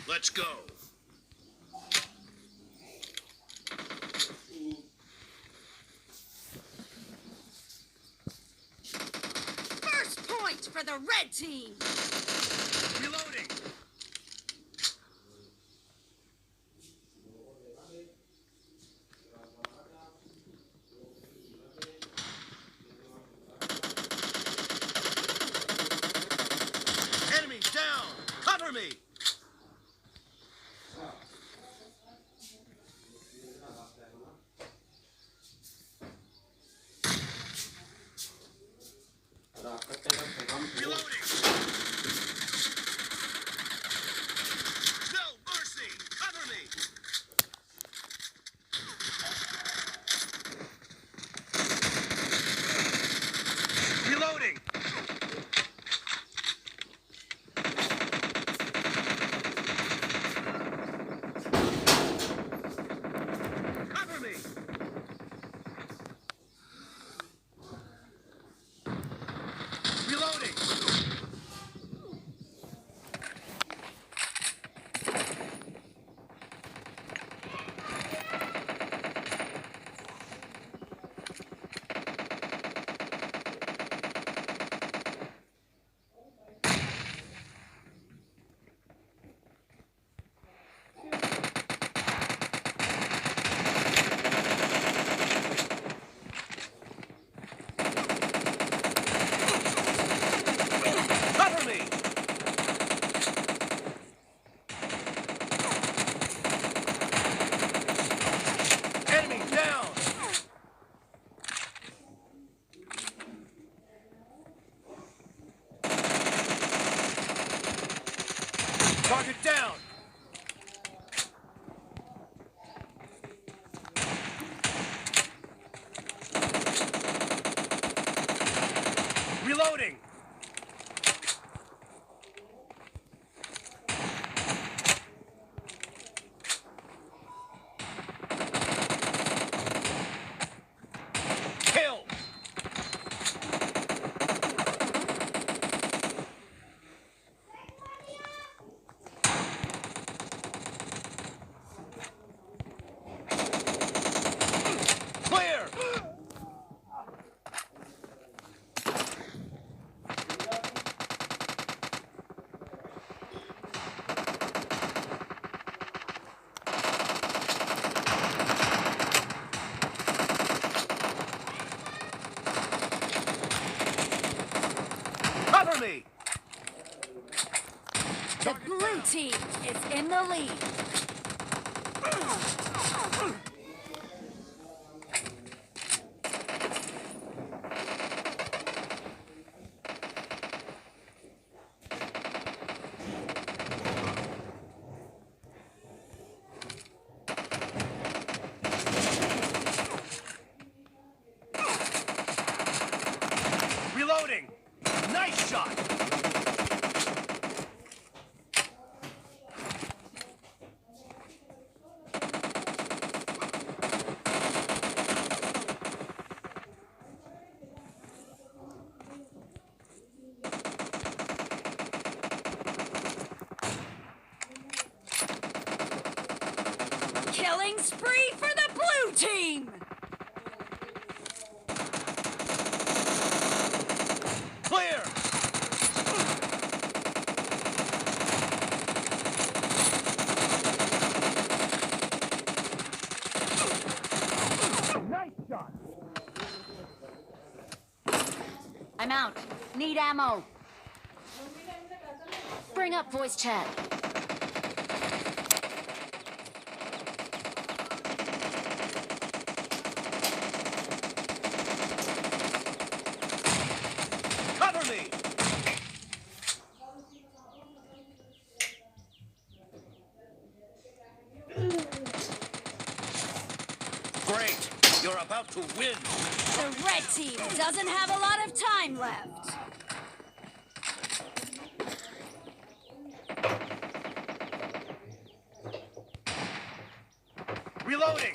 Let's go. First point for the red team. Reloading. Enemies down. Cover me. Reloading. No mercy. Cover me. Reloading. Cover me. Reloading. Cover me. Enemy down. Target down. Reloading. Kill. Clear. Cover me. The blue team is in the lead. Reloading. Nice shot. Killing spree for the blue team. Clear. Nice shot. I'm out. Need ammo. Bring up voice chat. Cover me. Great. You're about to win. The red team doesn't have a lot of time left. Reloading.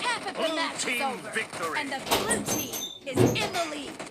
Half of the Blue match is team over. victory. And the blue team is in the lead.